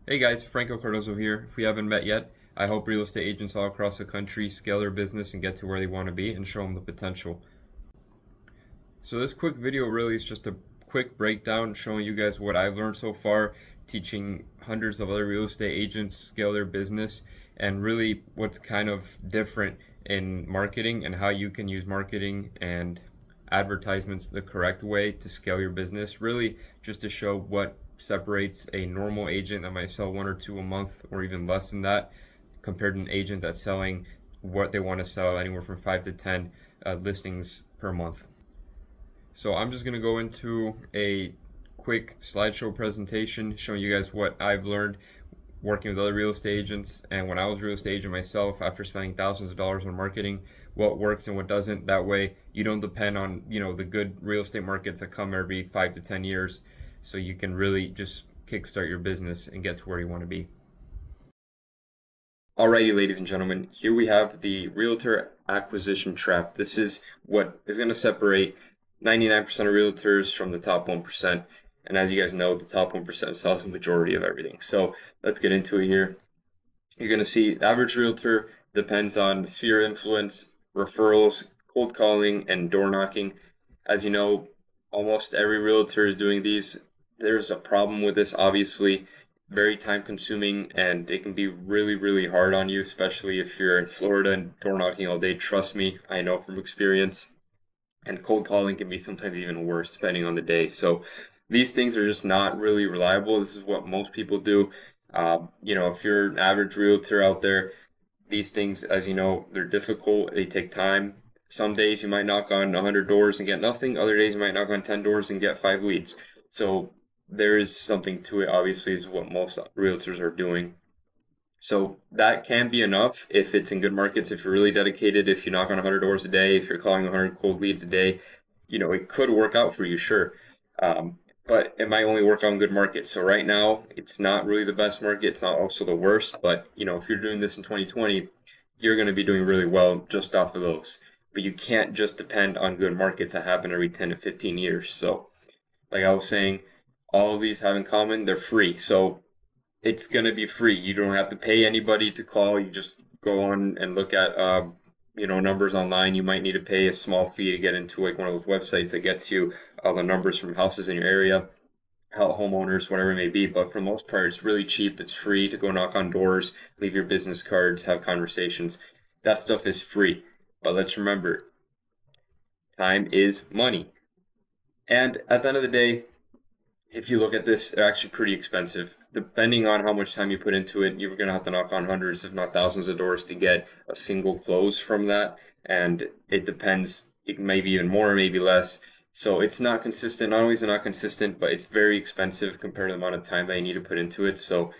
Hey guys, Franco Cardozo here. If we haven't met yet, I help real estate agents all across the country scale their business and get to where they want to be and show them the potential. So this quick video really is just a quick breakdown showing you guys what I've learned so far, teaching hundreds of other real estate agents scale their business and really what's kind of different in marketing and how you can use marketing and advertisements the correct way to scale your business. Really just to show what separates a normal agent that might sell one or two a month or even less than that compared to an agent that's selling what they want to sell anywhere from 5 to 10 listings per month. So I'm just going to go into a quick slideshow presentation showing you guys what I've learned working with other real estate agents and when I was a real estate agent myself after spending thousands of dollars on marketing, what works and what doesn't. That way you don't depend on, the good real estate markets that come every 5 to 10 years. So you can really just kickstart your business and get to where you want to be. Alrighty, ladies and gentlemen, here we have the realtor acquisition trap. This is what is going to separate 99% of realtors from the top 1%. And as you guys know, the top 1% sells the majority of everything. So let's get into it here. You're going to see the average realtor depends on the sphere of influence, referrals, cold calling, and door knocking. As you know, almost every realtor is doing these. There's a problem with this, obviously, very time consuming, and it can be really, really hard on you, especially if you're in Florida and door knocking all day. Trust me, I know from experience. And cold calling can be sometimes even worse depending on the day. So these things are just not really reliable. This is what most people do. If you're an average realtor out there, these things, as you know, they're difficult. They take time. Some days you might knock on 100 doors and get nothing. Other days you might knock on 10 doors and get 5 leads. So there is something to it, obviously, is what most realtors are doing. So that can be enough if it's in good markets, if you're really dedicated, if you knock on 100 doors a day, if you're calling 100 cold leads a day, it could work out for you, sure. But it might only work out in good markets. So right now, it's not really the best market. It's not also the worst. But, if you're doing this in 2020, you're going to be doing really well just off of those. But you can't just depend on good markets that happen every 10 to 15 years. So, like I was saying, all of these have in common, they're free. So it's going to be free. You don't have to pay anybody to call. You just go on and look at numbers online. You might need to pay a small fee to get into like one of those websites that gets you all the numbers from houses in your area, homeowners, whatever it may be. But for the most part, it's really cheap. It's free to go knock on doors, leave your business cards, have conversations. That stuff is free. But let's remember, time is money. And at the end of the day, if you look at this, they're actually pretty expensive. Depending on how much time you put into it, you're going to have to knock on hundreds, if not thousands of doors to get a single close from that. And it depends, it may be even more, maybe less. So it's not consistent. Not only is it not consistent, but it's very expensive compared to the amount of time that you need to put into it. So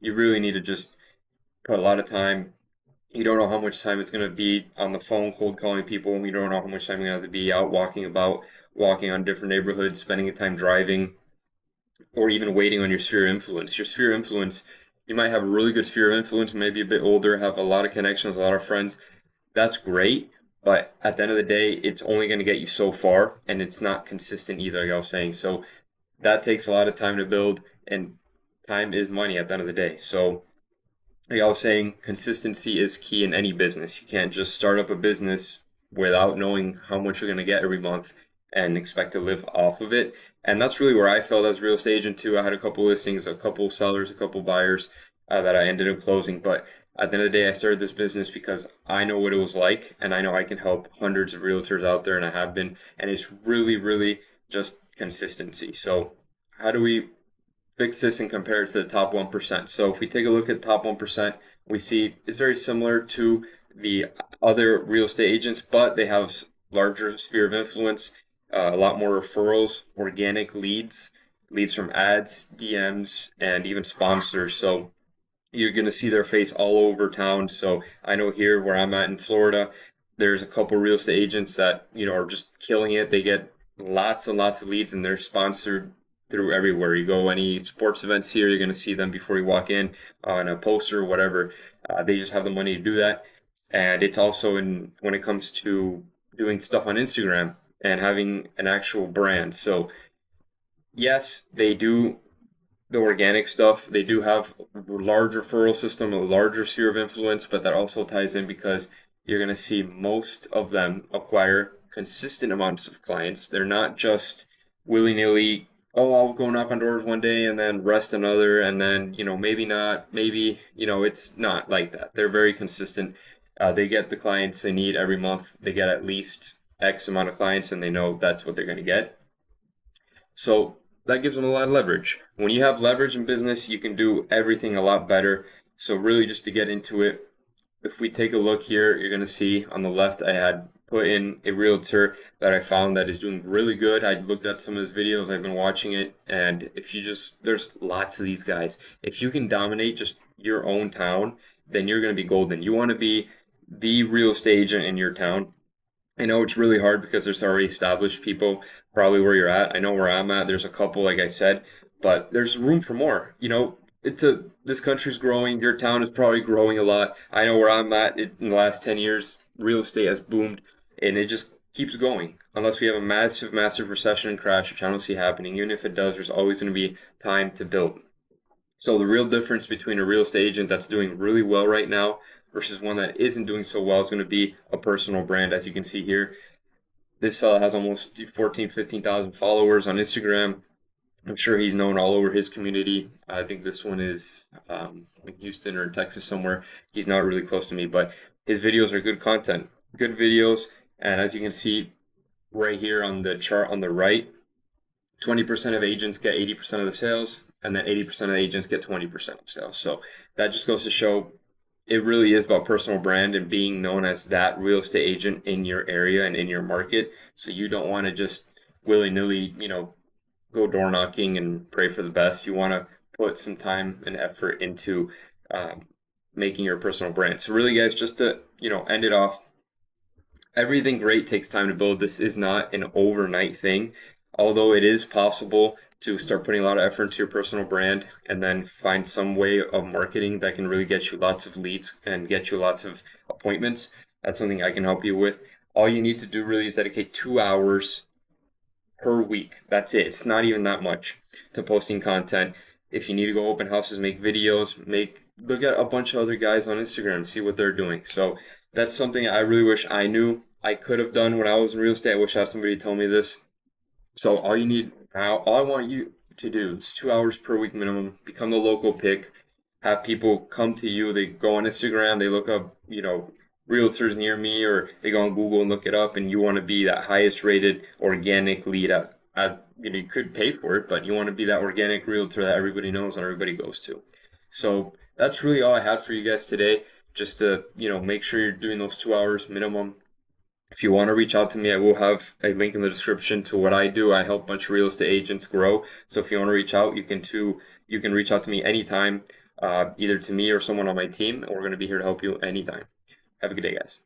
you really need to just put a lot of time. You don't know how much time it's going to be on the phone cold calling people. You don't know how much time you're going to have to be out walking about, walking on different neighborhoods, spending the time driving or even waiting on your sphere of influence. Your sphere of influence, you might have a really good sphere of influence, maybe a bit older, have a lot of connections, a lot of friends. That's great, but at the end of the day, it's only going to get you so far, and it's not consistent either, like I was saying. So that takes a lot of time to build, and time is money at the end of the day. So, like I was saying, consistency is key in any business. You can't just start up a business without knowing how much you're going to get every month and expect to live off of it. And that's really where I felt as a real estate agent too. I had a couple listings, a couple sellers, a couple buyers that I ended up closing. But at the end of the day, I started this business because I know what it was like, and I know I can help hundreds of realtors out there, and I have been. And it's really, really just consistency. So how do we fix this and compare it to the top 1%? So if we take a look at the top 1%, we see it's very similar to the other real estate agents, but they have larger sphere of influence, a lot more referrals, organic leads, leads from ads, DMs, and even sponsors. So you're going to see their face all over town. So I know here where I'm at in Florida, there's a couple real estate agents that, are just killing it. They get lots and lots of leads and they're sponsored through everywhere. You go any sports events here, you're going to see them before you walk in on a poster or whatever. They just have the money to do that. And it's also when it comes to doing stuff on Instagram and having an actual brand. So yes, they do the organic stuff. They do have a large referral system, a larger sphere of influence, but that also ties in because you're going to see most of them acquire consistent amounts of clients. They're not just willy-nilly, oh, I'll go knock on doors one day and then rest another, and then, maybe not, maybe, it's not like that. They're very consistent. They get the clients they need every month. They get at least X amount of clients, and they know that's what they're going to get. So that gives them a lot of leverage. When you have leverage in business, you can do everything a lot better. So really just to get into it, if we take a look here, you're going to see on the left, I had put in a realtor that I found that is doing really good. I looked at some of his videos, I've been watching it, and there's lots of these guys. If you can dominate just your own town, then you're going to be golden. You want to be the real estate agent in your town. I know it's really hard because there's already established people probably where you're at. I know where I'm at. There's a couple, like I said, but there's room for more. This country's growing. Your town is probably growing a lot. I know where I'm at in the last 10 years, real estate has boomed and it just keeps going. Unless we have a massive, massive recession and crash, which I don't see happening. Even if it does, there's always going to be time to build. So the real difference between a real estate agent that's doing really well right now versus one that isn't doing so well is going to be a personal brand. As you can see here, this fella has almost 14, 15,000 followers on Instagram. I'm sure he's known all over his community. I think this one is in Houston or in Texas somewhere. He's not really close to me, but his videos are good content, good videos. And as you can see right here on the chart on the right, 20% of agents get 80% of the sales, and then 80% of agents get 20% of sales. So that just goes to show it really is about personal brand and being known as that real estate agent in your area and in your market. So you don't want to just willy-nilly, go door knocking and pray for the best. You want to put some time and effort into making your personal brand. So really, guys, just to end it off, everything great takes time to build. This is not an overnight thing, although it is possible to start putting a lot of effort into your personal brand and then find some way of marketing that can really get you lots of leads and get you lots of appointments. That's something I can help you with. All you need to do really is dedicate 2 hours per week. That's it. It's not even that much to posting content. If you need to go open houses, make videos, look at a bunch of other guys on Instagram, see what they're doing. So that's something I really wish I knew I could have done when I was in real estate. I wish I had somebody tell me this. So all you need now, all I want you to do is 2 hours per week minimum, become the local pick, have people come to you. They go on Instagram, they look up, realtors near me, or they go on Google and look it up, and you want to be that highest rated organic lead you could pay for it, but you want to be that organic realtor that everybody knows and everybody goes to. So that's really all I had for you guys today. Just to, make sure you're doing those 2 hours minimum. If you want to reach out to me, I will have a link in the description to what I do. I help a bunch of real estate agents grow. So if you want to reach out, you can reach out to me anytime, either to me or someone on my team. And we're going to be here to help you anytime. Have a good day, guys.